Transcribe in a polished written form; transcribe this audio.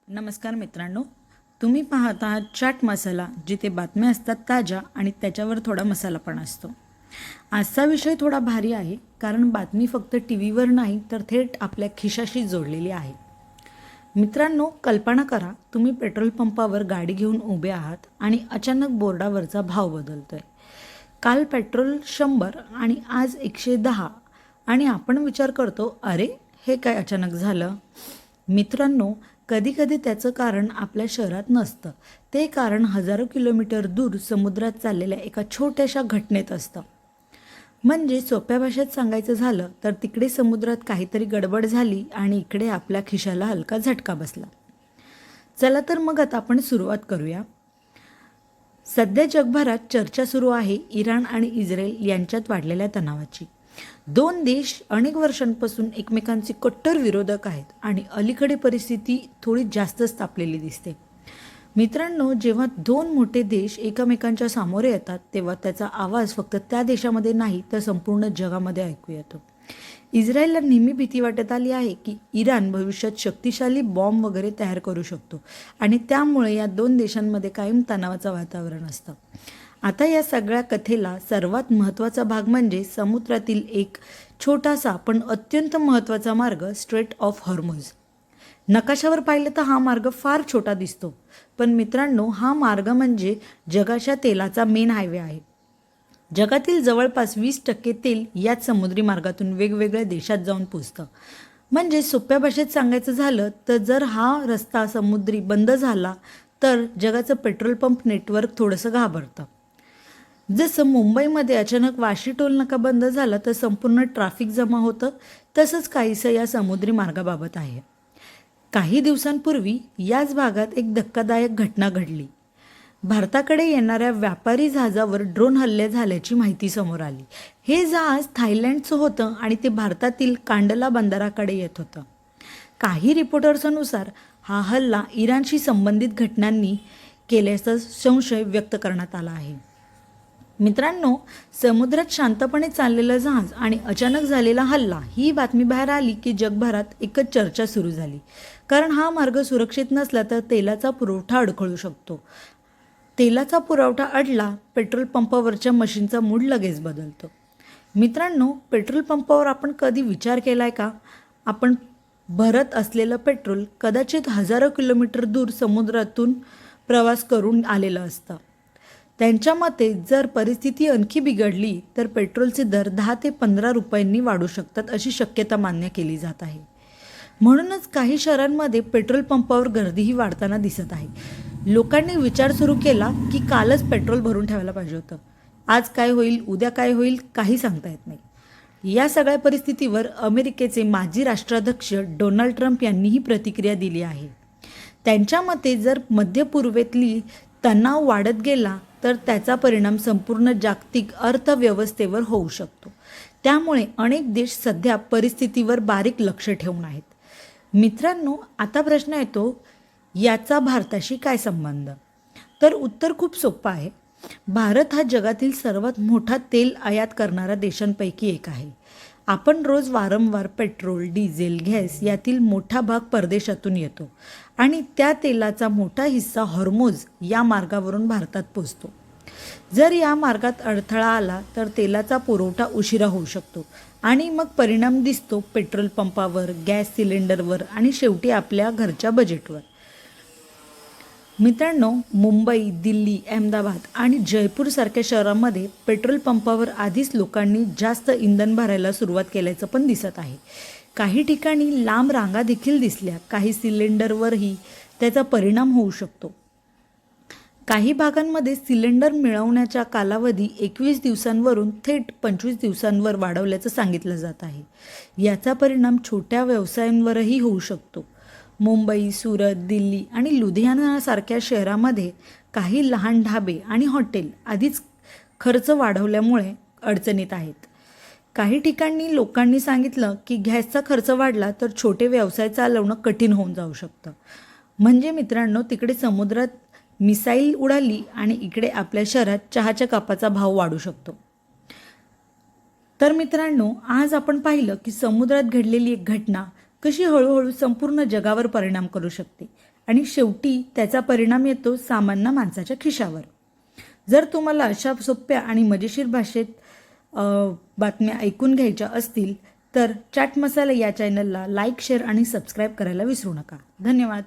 नमस्कार मित्रांनो, तुम्ही पाहत आहात चाट मसाला, जिथे बातम्या असतात ताज्या आणि त्याच्यावर थोडा मसाला पण असतो. आजचा विषय थोडा भारी आहे, कारण बातमी फक्त टी व्हीवर नाही तर थेट आपल्या खिशाशी जोडलेली आहे. मित्रांनो, कल्पना करा, तुम्ही पेट्रोल पंपावर गाडी घेऊन उभे आहात आणि अचानक बोर्डावरचा भाव बदलतोय. काल पेट्रोल 100 आणि आज 110 आणि आपण विचार करतो, अरे हे काय अचानक झालं. मित्रांनो, कधीकधी त्याचं कारण आपल्या शहरात नसतं, ते कारण हजारो किलोमीटर दूर समुद्रात चाललेल्या एका छोट्याशा घटनेत असतं. म्हणजे सोप्या भाषेत सांगायचं झालं तर तिकडे समुद्रात काहीतरी गडबड झाली आणि इकडे आपल्या खिशाला हलका झटका बसला. चला तर मग आता आपण सुरुवात करूया. सध्या जगभरात चर्चा सुरू आहे इराण आणि इस्रायल यांच्यात वाढलेल्या तणावाची. दोन देश अनेक वर्षांपासून एकमेकांचे कट्टर विरोधक आहेत आणि अलीकडे परिस्थिती थोडी जास्तच तापलेली दिसते. मित्रांनो, जेव्हा दोन मोठे देश एकमेकांच्या सामोरे येतात तेव्हा त्याचा आवाज फक्त त्या देशामध्ये नाही तर संपूर्ण जगामध्ये ऐकू येतो. इस्रायलला नेहमी भीती वाटत आली आहे की इराण भविष्यात शक्तिशाली बॉम्ब वगैरे तयार करू शकतो आणि त्यामुळे या दोन देशांमध्ये कायम तणावाचं वातावरण असतं. आता या सगळ्या कथेला सर्वात महत्त्वाचा भाग म्हणजे समुद्रातील एक छोटासा पण अत्यंत महत्त्वाचा मार्ग, स्ट्रेट ऑफ हॉर्मुझ. नकाशावर पाहिलं तर हा मार्ग फार छोटा दिसतो, पण मित्रांनो, हा मार्ग म्हणजे जगाच्या तेलाचा मेन हायवे आहे. जगातील जवळपास 20% तेल याच समुद्री मार्गातून वेगवेगळ्या देशात जाऊन पोचतं. म्हणजे सोप्या भाषेत सांगायचं झालं तर जर हा रस्ता समुद्री बंद झाला तर जगाचं पेट्रोल पंप नेटवर्क थोडंसं घाबरतं. जसं मुंबईमध्ये अचानक वाशी टोल नाका बंद झाला तर संपूर्ण ट्रॅफिक जमा होतं, तसंच काहीसं या समुद्री मार्गाबाबत आहे. काही दिवसांपूर्वी याच भागात एक धक्कादायक घटना घडली. भारताकडे येणाऱ्या व्यापारी जहाजावर ड्रोन हल्ले झाल्याची माहिती समोर आली. हे जहाज थायलंडचं होतं आणि ते भारतातील कांडला बंदराकडे येत होतं. काही रिपोर्टर्सनुसार हा हल्ला इराणशी संबंधित घटनांनी केल्याचा संशय व्यक्त करण्यात आला आहे. मित्रांनो, समुद्रात शांतपणे चाललेलं जहाज आणि अचानक झालेला हल्ला ही बातमी बाहेर आली की जगभरात एकच चर्चा सुरू झाली. कारण हा मार्ग सुरक्षित नसला तर तेलाचा पुरवठा अडखळू शकतो. तेलाचा पुरवठा अडला, पेट्रोल पंपावरच्या मशीनचा मूड लगेच बदलतो. मित्रांनो, पेट्रोल पंपावर आपण कधी विचार केलाय का? आपण भरत असलेलं पेट्रोल कदाचित हजारो किलोमीटर दूर समुद्रातून प्रवास करून आलेलं असतं. त्यांच्या मते जर परिस्थिती आणखी बिघडली तर पेट्रोलचे दर 10 ते 15 रुपयांनी वाढू शकतात, अशी शक्यता मान्य केली जात आहे. म्हणूनच काही शहरांमध्ये पेट्रोल पंपावर गर्दीही वाढताना दिसत आहे. लोकांनी विचार सुरू केला की कालच पेट्रोल भरून ठेवायला पाहिजे होतं. आज काय होईल, उद्या काय होईल, काही सांगता येत नाही. या सगळ्या परिस्थितीवर अमेरिकेचे माजी राष्ट्राध्यक्ष डोनाल्ड ट्रम्प यांनीही प्रतिक्रिया दिली आहे. त्यांच्या मते जर मध्य पूर्वेतली तणाव वाढत गेला तर त्याचा परिणाम संपूर्ण जागतिक अर्थव्यवस्थेवर होऊ शकतो. त्यामुळे अनेक देश सध्या परिस्थितीवर बारीक लक्ष ठेवून आहेत. मित्रांनो, आता प्रश्न येतो, याचा भारताशी काय संबंध? तर उत्तर खूप सोपं आहे. भारत हा जगातील सर्वात मोठा तेल आयात करणाऱ्या देशांपैकी एक आहे. आपण रोज वारंवार पेट्रोल, डिझेल, गॅस यातील मोठा भाग परदेशातून येतो आणि त्या तेलाचा मोठा हिस्सा हॉर्मुझ या मार्गावरून भारतात पोचतो. जर या मार्गात अडथळा आला तर तेलाचा पुरवठा उशिरा होऊ शकतो आणि मग परिणाम दिसतो पेट्रोल पंपावर, गॅस सिलेंडरवर आणि शेवटी आपल्या घरच्या बजेटवर. मित्रांनो, मुंबई, दिल्ली, अहमदाबाद आणि जयपूरसारख्या शहरांमध्ये पेट्रोल पंपावर आधीच लोकांनी जास्त इंधन भरायला सुरुवात केल्याचं पण दिसत आहे. काही ठिकाणी लांब रांगा देखील दिसल्या. काही सिलेंडरवरही त्याचा परिणाम होऊ शकतो. काही भागांमध्ये सिलेंडर मिळवण्याचा कालावधी 21 दिवसांवरून थेट 25 दिवसांवर वाढवल्याचं सांगितलं जात आहे. याचा परिणाम छोट्या व्यवसायांवरही होऊ शकतो. मुंबई, सुरत, दिल्ली आणि लुधियानासारख्या शहरामध्ये काही लहान ढाबे आणि हॉटेल आधीच खर्च वाढवल्यामुळे अडचणीत आहेत. काही ठिकाणी लोकांनी सांगितलं की गॅसचा खर्च वाढला तर छोटे व्यवसाय चालवणं कठीण होऊन जाऊ शकतं. म्हणजे मित्रांनो, तिकडे समुद्रात मिसाईल उडाली आणि इकडे आपल्या शहरात चहाच्या कपाचा भाव वाढू शकतो. तर मित्रांनो, आज आपण पाहिलं की समुद्रात घडलेली एक घटना कशी हळूहळू संपूर्ण जगावर परिणाम करू शकते आणि शेवटी त्याचा परिणाम येतो सामान्य माणसाच्या खिशावर. जर तुम्हाला अशा सोप्या आणि मजेशीर भाषेत बातम्या ऐकून घ्यायच्या असतील तर चाट मसाला या चॅनलला लाईक, शेअर आणि सबस्क्राईब करायला विसरू नका. धन्यवाद.